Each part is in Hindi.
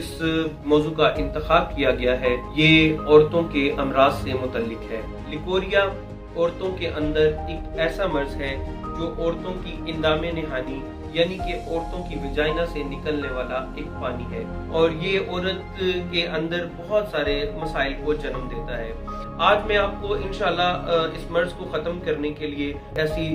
जिस मौजू का इंतखाब किया गया है ये औरतों के अमराज से मुतल्लिक है। लिकोरिया औरतों के अंदर एक ऐसा मर्ज है जो औरतों की इंदामे निहानी यानी कि औरतों की विजाइना से निकलने वाला एक पानी है और ये औरत के अंदर बहुत सारे मसाइल को जन्म देता है। आज मैं आपको इंशाल्लाह इस मर्ज को खत्म करने के लिए ऐसी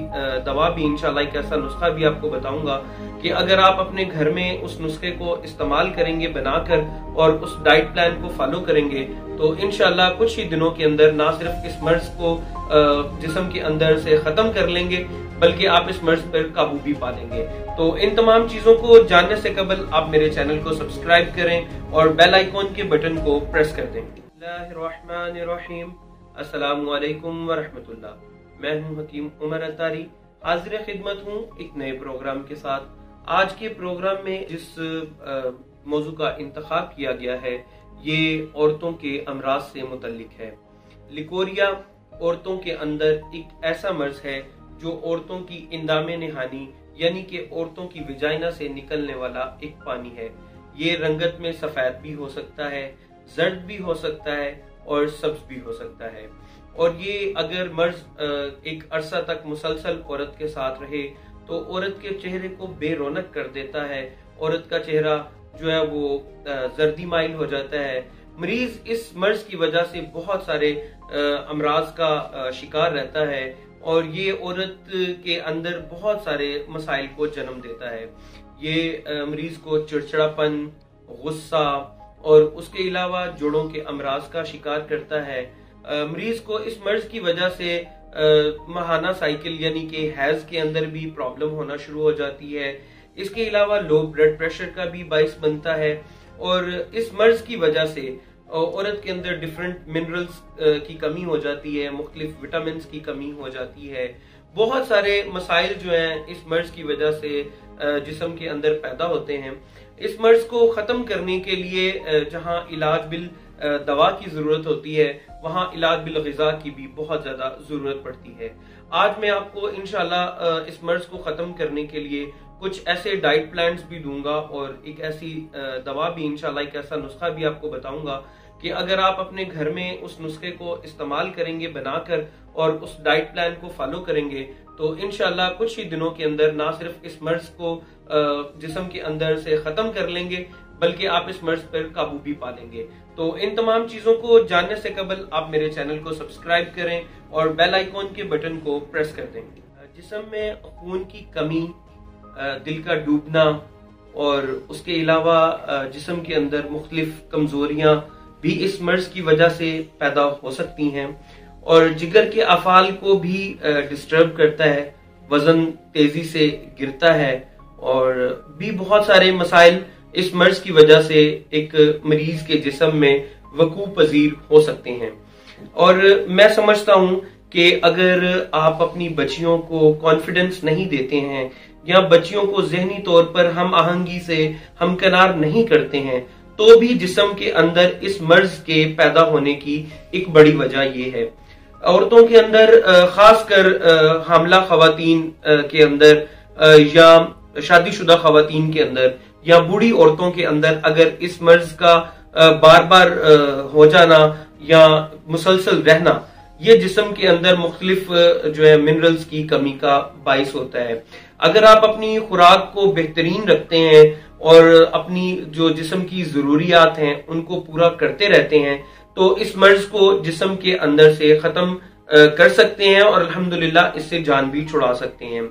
दवा भी इंशाल्लाह एक ऐसा नुस्खा भी आपको बताऊंगा कि अगर आप अपने घर में उस नुस्खे को इस्तेमाल करेंगे बनाकर और उस डाइट प्लान को फॉलो करेंगे तो इंशाल्लाह कुछ ही दिनों के अंदर ना सिर्फ इस मर्ज को जिस्म के अंदर से खत्म कर लेंगे बल्कि आप इस मर्ज पर काबू भी पा लेंगे। तो इन तमाम चीजों को जानने से कबल आप मेरे चैनल को सब्सक्राइब करें और बेल आइकॉन के बटन को प्रेस कर दें। बिस्मिल्लाहिर्रहमानिर्रहीम, अस्सलामु अलैकुम वरहमतुल्लाह। मैं हूं हकीम उमर अतारी, हाजिर खिदमत हूं एक नए प्रोग्राम के साथ। आज के प्रोग्राम में जिस मौजू का इंतखाब किया गया है ये औरतों के अमराज से मुतल्लिक है। लिकोरिया औरतों के अंदर एक ऐसा मर्ज है जो औरतों की इंदामे निहानी यानी कि औरतों की विजाइना से निकलने वाला एक पानी है। ये रंगत में सफेद भी हो सकता है, जर्द भी हो सकता है और सब्ज भी हो सकता है। और ये अगर मर्ज एक अरसा तक मुसलसल औरत के साथ रहे तो औरत के चेहरे को बेरौनक कर देता है। औरत का चेहरा जो है वो जर्दी माइल हो जाता है। मरीज इस मर्ज की वजह से बहुत सारे अमराज का शिकार रहता है और ये औरत के अंदर बहुत सारे मसाइल को जन्म देता है। ये मरीज को चिड़चिड़ापन, गुस्सा और उसके अलावा जोड़ों के अमराज का शिकार करता है। मरीज को इस मर्ज की वजह से माहाना साइकिल यानी कि हैज के अंदर भी प्रॉब्लम होना शुरू हो जाती है। इसके अलावा लो ब्लड प्रेशर का भी बाइस बनता है और इस मर्ज की वजह से औरत के अंदर डिफरेंट मिनरल्स की कमी हो जाती है, मुख्तलिफ विटामिन की कमी हो जाती है। बहुत सारे मसाइल जो हैं इस मर्ज की वजह से जिस्म के अंदर पैदा होते हैं। इस मर्ज को खत्म करने के लिए जहां इलाज बिल दवा की जरूरत होती है वहां इलाज बिल ग़िज़ा की भी बहुत ज्यादा जरूरत पड़ती है। आज मैं आपको इंशाल्लाह इस मर्ज को खत्म करने के लिए कुछ ऐसे डाइट प्लान्स भी दूंगा और एक ऐसी दवा भी इंशाल्लाह एक ऐसा नुस्खा भी आपको बताऊंगा कि अगर आप अपने घर में उस नुस्खे को इस्तेमाल करेंगे बनाकर और उस डाइट प्लान को फॉलो करेंगे तो इंशाल्लाह कुछ ही दिनों के अंदर ना सिर्फ इस मर्ज को जिस्म के अंदर से खत्म कर लेंगे बल्कि आप इस मर्ज पर काबू भी पा लेंगे। तो इन तमाम चीजों को जानने से कबल आप मेरे चैनल को सब्सक्राइब करें और बेल आइकॉन के बटन को प्रेस कर दें। जिस्म में खून की कमी, दिल का डूबना और उसके अलावा जिस्म के अंदर मुख्तलिफ कमजोरियां भी इस मर्ज की वजह से पैदा हो सकती हैं और जिगर के अफाल को भी डिस्टर्ब करता है। वजन तेजी से गिरता है और भी बहुत सारे मसाइल इस मर्ज की वजह से एक मरीज के जिस्म में वकू पजीर हो सकते हैं। और मैं समझता हूं कि अगर आप अपनी बच्चियों को कॉन्फिडेंस नहीं देते हैं या बच्चियों को जहनी तौर पर हम आहंगी से हमकनार नहीं करते हैं तो भी जिस्म के अंदर इस मर्ज के पैदा होने की एक बड़ी वजह यह है। औरतों के अंदर खासकर हामला खवातीन के अंदर या शादीशुदा खवातीन के अंदर या बूढ़ी औरतों के अंदर अगर इस मर्ज का बार बार हो जाना या मुसलसल रहना ये जिस्म के अंदर मुख्तलिफ जो है मिनरल्स की कमी का बाइस होता है। अगर आप अपनी खुराक को बेहतरीन रखते हैं और अपनी जो जिस्म की जरूरियात हैं उनको पूरा करते रहते हैं तो इस मर्ज को जिस्म के अंदर से खत्म कर सकते हैं और अल्हम्दुलिल्लाह इससे जान भी छुड़ा सकते हैं।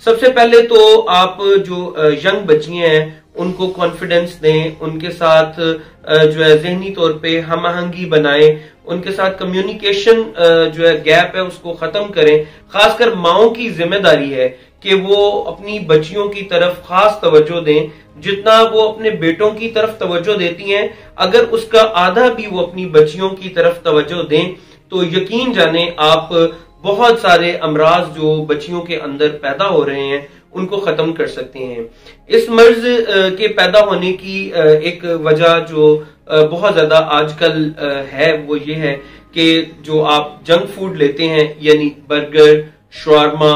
सबसे पहले तो आप जो यंग बच्चियां हैं उनको कॉन्फिडेंस दें, उनके साथ जो है जहनी तौर पे हम आहंगी बनाएं, उनके साथ कम्युनिकेशन जो है गैप है उसको खत्म करें। खासकर माओं की जिम्मेदारी है कि वो अपनी बच्चियों की तरफ खास तवज्जो दें। जितना वो अपने बेटों की तरफ तवज्जो देती हैं अगर उसका आधा भी वो अपनी बच्चियों की तरफ तवज्जो दें तो यकीन जाने आप बहुत सारे अमराज जो बच्चियों के अंदर पैदा हो रहे हैं उनको खत्म कर सकते हैं। इस मर्ज के पैदा होने की एक वजह जो बहुत ज्यादा आजकल है वो ये है कि जो आप जंक फूड लेते हैं यानी बर्गर, शवारमा,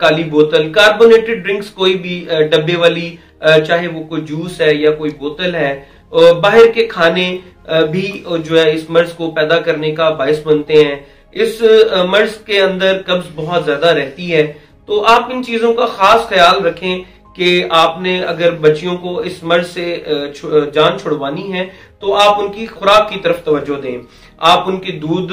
काली बोतल, कार्बोनेटेड ड्रिंक्स, कोई भी डब्बे वाली चाहे वो कोई जूस है या कोई बोतल है, बाहर के खाने भी जो है इस मर्ज को पैदा करने का बायस बनते हैं। इस मर्ज के अंदर कब्ज बहुत ज्यादा रहती है, तो आप इन चीजों का खास ख्याल रखें कि आपने अगर बच्चियों को इस मर्ज से जान छुड़वानी है तो आप उनकी खुराक की तरफ तवज्जो दें। आप उनके दूध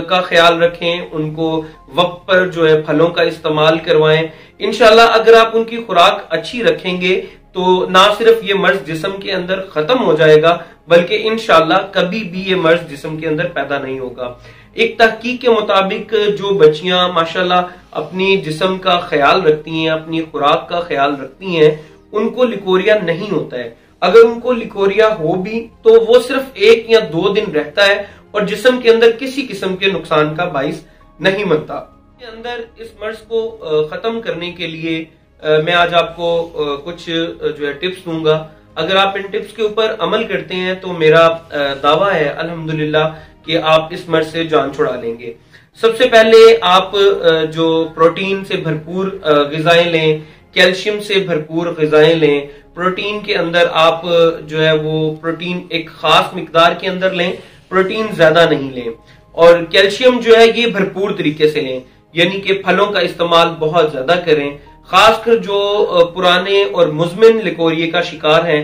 का ख्याल रखें, उनको वक्त पर जो है फलों का इस्तेमाल करवाएं। इंशाल्लाह अगर आप उनकी खुराक अच्छी रखेंगे तो ना सिर्फ ये मर्ज जिस्म के अंदर खत्म हो जाएगा, बल्कि इंशाल्लाह कभी भी ये मर्ज जिस्म के अंदर पैदा नहीं होगा। एक तहकीक के मुताबिक जो बच्चियां माशाल्लाह अपनी जिस्म का ख्याल रखती हैं, अपनी खुराक का ख्याल रखती हैं, उनको लिकोरिया नहीं होता है। अगर उनको लिकोरिया हो भी तो वो सिर्फ 1 या 2 दिन रहता है और जिस्म के अंदर किसी किस्म के नुकसान का बाइस नहीं बनता। के अंदर इस मर्ज को खत्म करने के लिए मैं आज आपको कुछ जो है टिप्स दूंगा। अगर आप इन टिप्स के ऊपर अमल करते हैं तो मेरा दावा है अल्हम्दुलिल्लाह कि आप इस मर्ज से जान छुड़ा लेंगे। सबसे पहले आप जो प्रोटीन से भरपूर ग़िज़ाएं लें, कैल्शियम से भरपूर ग़िज़ाएं लें। प्रोटीन के अंदर आप जो है वो प्रोटीन एक खास मिकदार के अंदर लें, प्रोटीन ज्यादा नहीं लें। और कैल्शियम जो है ये भरपूर तरीके से लें, यानी कि फलों का इस्तेमाल बहुत ज्यादा करें। खासकर जो पुराने और मुज़मिन लिकोरिये का शिकार हैं,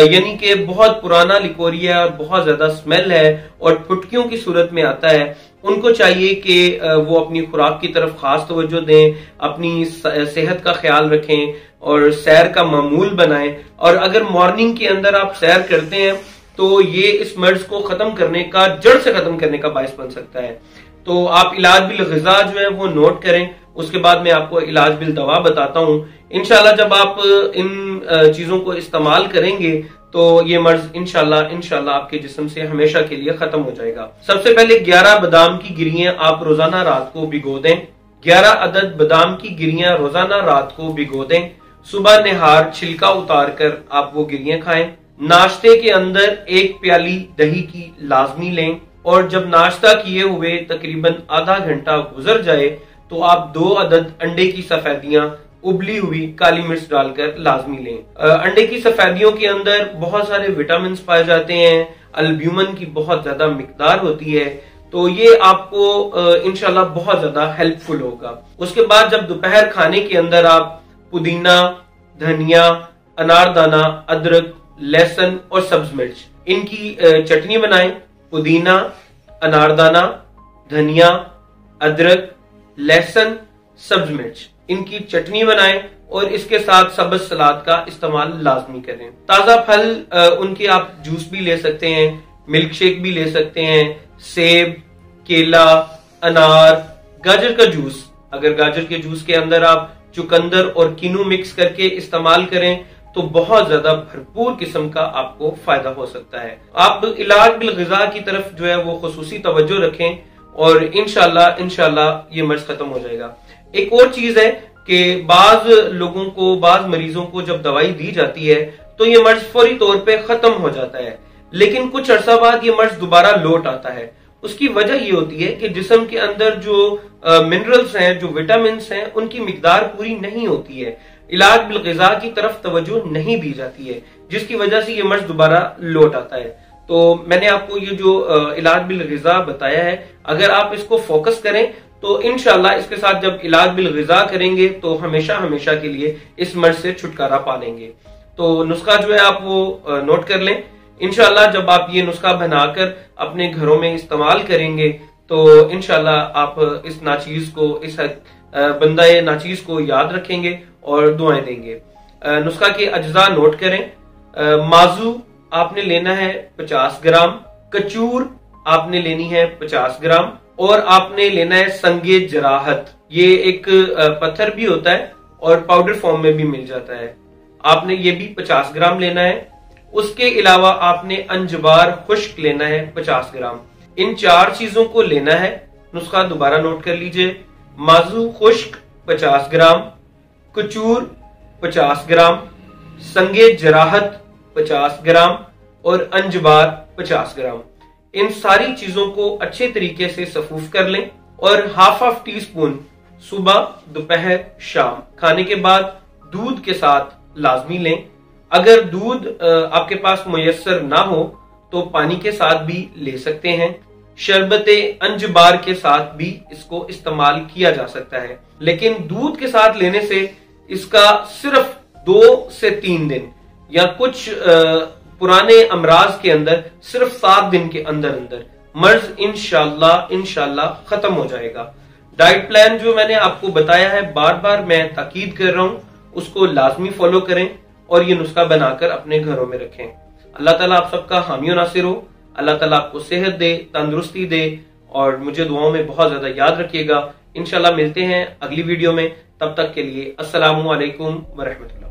यानी कि बहुत पुराना लिकोरिया और बहुत ज्यादा स्मेल है और फुटकियों की सूरत में आता है, उनको चाहिए कि वो अपनी खुराक की तरफ खास तवज्जो दें, अपनी सेहत का ख्याल रखें और सैर का मामूल बनाएं। और अगर मॉर्निंग के अंदर आप सैर करते हैं तो ये इस मर्ज को खत्म करने का, जड़ से खत्म करने का बायस बन सकता है। तो आप इलाज बिल ग़िज़ा जो है वो नोट करें, उसके बाद मैं आपको इलाज बिल दवा बताता हूं। इंशाल्लाह जब आप इन चीजों को इस्तेमाल करेंगे तो ये मर्ज इंशाल्लाह आपके जिस्म से हमेशा के लिए खत्म हो जाएगा। सबसे पहले 11 बादाम की गिरियां आप रोजाना रात को भिगो दें। 11 अदद बादाम की गिरियां रोजाना रात को भिगो दें। सुबह निहार छिलका उतार कर आप वो गिरियां खाएं। नाश्ते के अंदर 1 प्याली दही की लाजमी लें और जब नाश्ता किए हुए तकरीबन आधा घंटा गुजर जाए तो आप 2 अदद अंडे की सफेदियां उबली हुई काली मिर्च डालकर लाजमी लें। अंडे की सफेदियों के अंदर बहुत सारे विटामिन पाए जाते हैं, अल्ब्यूमिन की बहुत ज्यादा मिकदार होती है, तो ये आपको इंशाल्लाह बहुत ज्यादा हेल्पफुल होगा। उसके बाद जब दोपहर खाने के अंदर आप पुदीना, धनिया, अनारदाना, अदरक, लहसुन और सब्ज मिर्च इनकी चटनी बनाएं। पुदीना, अनारदाना, धनिया, अदरक, लहसुन, सब्ज मिर्च इनकी चटनी बनाएं और इसके साथ सब्ज सलाद का इस्तेमाल लाजमी करें। ताजा फल उनके आप जूस भी ले सकते हैं, मिल्क शेक भी ले सकते हैं। सेब, केला, अनार, गाजर का जूस, अगर गाजर के जूस के अंदर आप चुकंदर और किनू मिक्स करके इस्तेमाल करें तो बहुत ज्यादा भरपूर किस्म का आपको फायदा हो सकता है। आप इलाज बिल ग़िज़ा की तरफ जो है वो खुसूसी तवज्जो रखें और इंशाल्लाह ये मर्ज खत्म हो जाएगा। एक और चीज है कि बाज लोगों को, बाज मरीजों को जब दवाई दी जाती है तो ये मर्ज फौरी तौर पे खत्म हो जाता है, लेकिन कुछ अरसा बाद ये मर्ज दोबारा लौट आता है। उसकी वजह ये होती है कि जिस्म के अंदर जो मिनरल्स हैं, जो विटामिन हैं, उनकी मिकदार पूरी नहीं होती है, इलाज बिल ग़िज़ा की तरफ तवज्जो नहीं दी जाती है, जिसकी वजह से ये मर्ज दोबारा लौट आता है। तो मैंने आपको ये जो इलाज बिल ग़िज़ा बताया है, अगर आप इसको फोकस करें तो इंशाल्लाह इसके साथ जब इलाज बिल ग़िज़ा करेंगे तो हमेशा के लिए इस मर्ज से छुटकारा पा लेंगे। तो नुस्खा जो है आप वो नोट कर लें। इंशाल्लाह जब आप ये नुस्खा बनाकर अपने घरों में इस्तेमाल करेंगे तो इंशाल्लाह आप इस नाचीज को, इस बंदा नाचीज को याद रखेंगे और दुआएं देंगे। नुस्खा के अज्जा नोट करें। माजू आपने लेना है 50 ग्राम, कचूर आपने लेनी है 50 ग्राम और आपने लेना है संगे जराहत। ये एक पत्थर भी होता है और पाउडर फॉर्म में भी मिल जाता है, आपने ये भी 50 ग्राम लेना है। उसके अलावा आपने अंजबार खुश्क लेना है 50 ग्राम। इन 4 चीजों को लेना है। नुस्खा दोबारा नोट कर लीजिए। माजू खुश्क 50 ग्राम, कचूर 50 ग्राम, संगे जराहत 50 ग्राम और अंजबार 50 ग्राम। इन सारी चीजों को अच्छे तरीके से सफूफ कर लें और हाफ टी स्पून सुबह, दोपहर, शाम खाने के बाद दूध के साथ लाजमी लें। अगर दूध आपके पास मुयस्सर ना हो तो पानी के साथ भी ले सकते हैं। शरबते अंजबार के साथ भी इसको इस्तेमाल किया जा सकता है, लेकिन दूध के साथ लेने से इसका सिर्फ 2 से 3 दिन या कुछ पुराने अमराज के अंदर सिर्फ 7 दिन के अंदर अंदर मर्ज इंशाल्लाह खत्म हो जाएगा। डाइट प्लान जो मैंने आपको बताया है, बार बार मैं ताकीद कर रहा हूं, उसको लाजमी फॉलो करें और ये नुस्खा बनाकर अपने घरों में रखें। अल्लाह ताला आप सबका हामी और नासिर हो। अल्लाह ताला आपको सेहत दे, तंदुरुस्ती दे और मुझे दुआओं में बहुत ज्यादा याद रखिएगा। इंशाल्लाह मिलते हैं अगली वीडियो में, तब तक के लिए अस्सलामु अलैकुम व रहमतुल्लाह।